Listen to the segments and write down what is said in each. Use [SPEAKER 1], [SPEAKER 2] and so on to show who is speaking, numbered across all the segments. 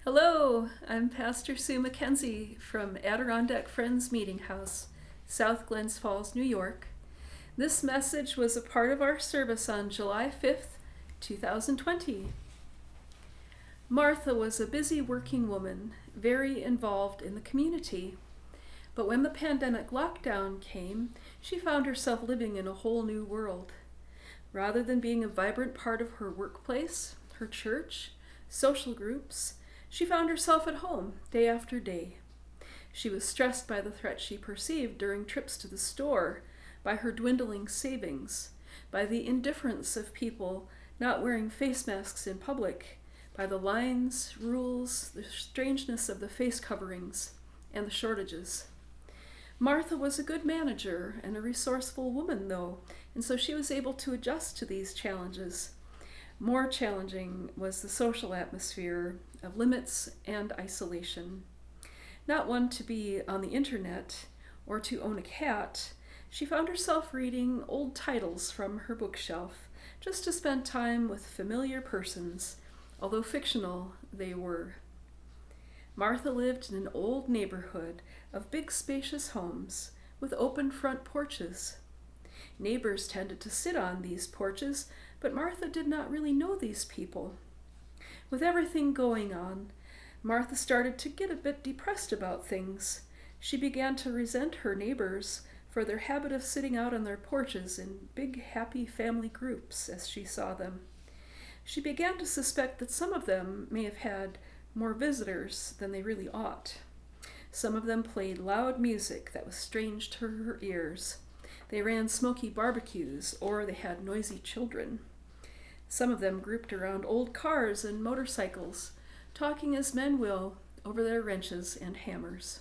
[SPEAKER 1] Hello, I'm Pastor Sue MacKenzie from Adirondack Friends Meeting House, South Glens Falls, New York. This message was a part of our service on July 5th, 2020. Martha was a busy working woman, very involved in the community. But when the pandemic lockdown came, she found herself living in a whole new world. Rather than being a vibrant part of her workplace, her church, social groups, she found herself at home day after day. She was stressed by the threat she perceived during trips to the store, by her dwindling savings, by the indifference of people not wearing face masks in public, by the lines, rules, the strangeness of the face coverings, and the shortages. Martha was a good manager and a resourceful woman, though, and so she was able to adjust to these challenges. More challenging was the social atmosphere of limits and isolation. Not one to be on the internet or to own a cat, she found herself reading old titles from her bookshelf just to spend time with familiar persons, although fictional they were. Martha lived in an old neighborhood of big spacious homes with open front porches. Neighbors tended to sit on these porches, but Martha did not really know these people. With everything going on, Martha started to get a bit depressed about things. She began to resent her neighbors for their habit of sitting out on their porches in big, happy family groups as she saw them. She began to suspect that some of them may have had more visitors than they really ought. Some of them played loud music that was strange to her ears. They ran smoky barbecues, or they had noisy children. Some of them grouped around old cars and motorcycles, talking as men will over their wrenches and hammers.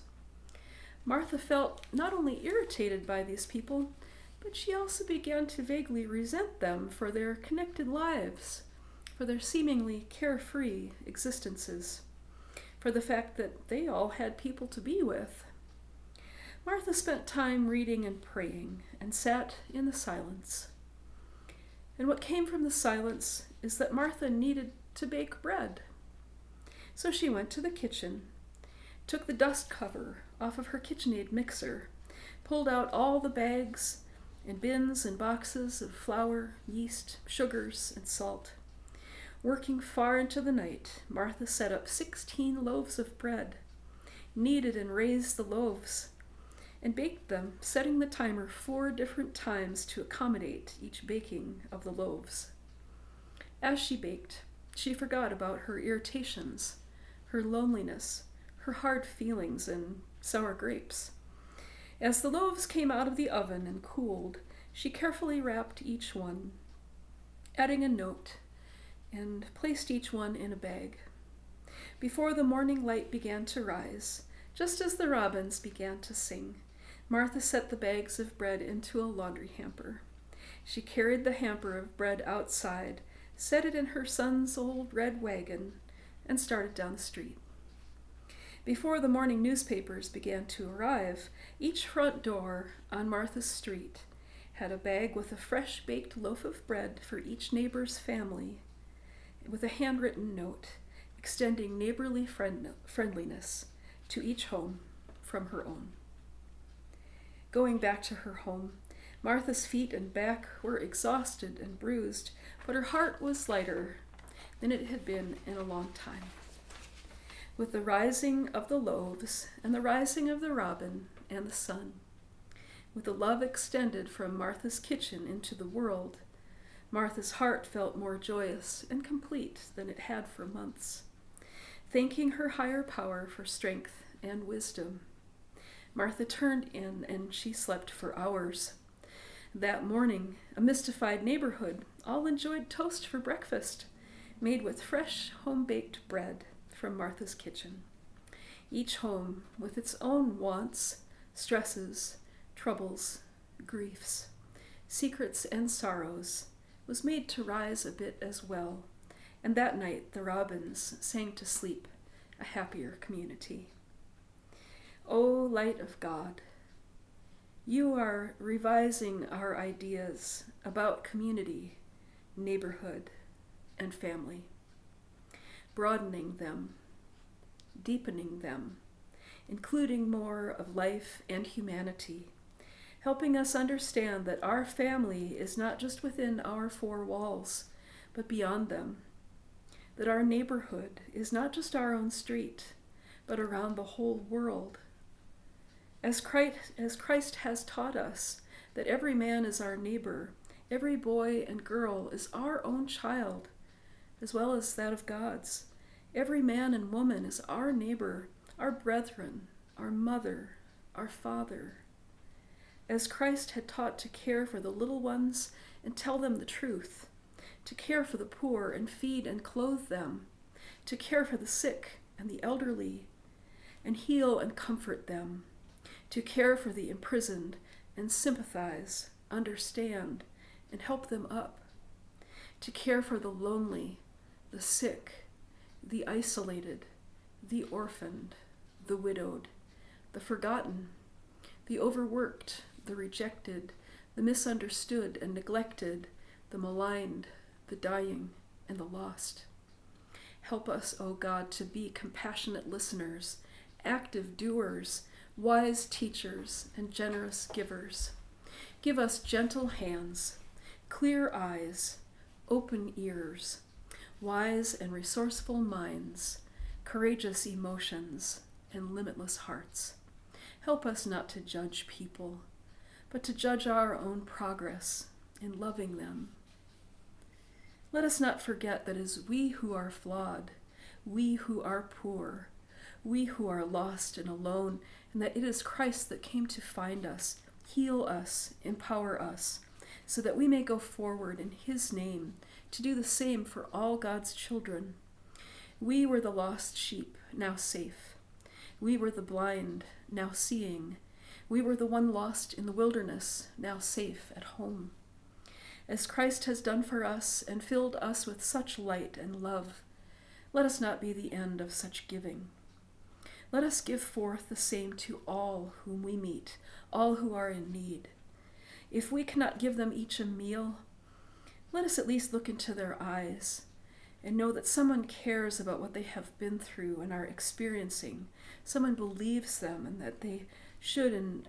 [SPEAKER 1] Martha felt not only irritated by these people, but she also began to vaguely resent them for their connected lives, for their seemingly carefree existences, for the fact that they all had people to be with. Martha spent time reading and praying and sat in the silence. And what came from the silence is that Martha needed to bake bread. So she went to the kitchen, took the dust cover off of her KitchenAid mixer, pulled out all the bags and bins and boxes of flour, yeast, sugars, and salt. Working far into the night, Martha set up 16 loaves of bread, kneaded and raised the loaves, and baked them, setting the timer 4 different times to accommodate each baking of the loaves. As she baked, she forgot about her irritations, her loneliness, her hard feelings, and sour grapes. As the loaves came out of the oven and cooled, she carefully wrapped each one, adding a note, and placed each one in a bag. Before the morning light began to rise, just as the robins began to sing, Martha set the bags of bread into a laundry hamper. She carried the hamper of bread outside, set it in her son's old red wagon, and started down the street. Before the morning newspapers began to arrive, each front door on Martha's street had a bag with a fresh baked loaf of bread for each neighbor's family, with a handwritten note extending neighborly friendliness to each home from her own. Going back to her home, Martha's feet and back were exhausted and bruised, but her heart was lighter than it had been in a long time. With the rising of the loaves and the rising of the robin and the sun, with the love extended from Martha's kitchen into the world, Martha's heart felt more joyous and complete than it had for months. Thanking her higher power for strength and wisdom, Martha turned in and she slept for hours. That morning, a mystified neighborhood all enjoyed toast for breakfast, made with fresh home-baked bread from Martha's kitchen. Each home with its own wants, stresses, troubles, griefs, secrets, and sorrows was made to rise a bit as well, and that night the robins sang to sleep, a happier community. O light of God, you are revising our ideas about community, neighborhood, and family, broadening them, deepening them, including more of life and humanity, helping us understand that our family is not just within our four walls, but beyond them, that our neighborhood is not just our own street, but around the whole world. As Christ has taught us that every man is our neighbor, every boy and girl is our own child, as well as that of God's. Every man and woman is our neighbor, our brethren, our mother, our father. As Christ had taught to care for the little ones and tell them the truth, to care for the poor and feed and clothe them, to care for the sick and the elderly, and heal and comfort them, to care for the imprisoned and sympathize, understand, and help them up, to care for the lonely, the sick, the isolated, the orphaned, the widowed, the forgotten, the overworked, the rejected, the misunderstood and neglected, the maligned, the dying, and the lost. Help us, O God, to be compassionate listeners, active doers, wise teachers, and generous givers. Give us gentle hands, clear eyes, open ears, wise and resourceful minds, courageous emotions, and limitless hearts. Help us not to judge people, but to judge our own progress in loving them. Let us not forget that it is we who are flawed, we who are poor, we who are lost and alone, and that it is Christ that came to find us, heal us, empower us, so that we may go forward in his name to do the same for all God's children. We were the lost sheep, now safe. We were the blind, now seeing. We were the one lost in the wilderness, now safe at home. As Christ has done for us and filled us with such light and love, let us not be the end of such giving. Let us give forth the same to all whom we meet, all who are in need. If we cannot give them each a meal, let us at least look into their eyes and know that someone cares about what they have been through and are experiencing. Someone believes them and that they should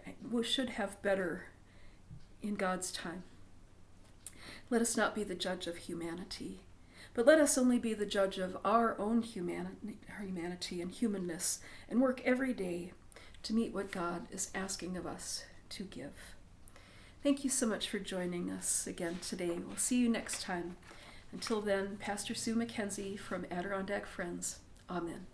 [SPEAKER 1] have better in God's time. Let us not be the judge of humanity, but let us only be the judge of our own humanity and humanness, and work every day to meet what God is asking of us to give. Thank you so much for joining us again today. We'll see you next time. Until then, Pastor Sue MacKenzie from Adirondack Friends. Amen.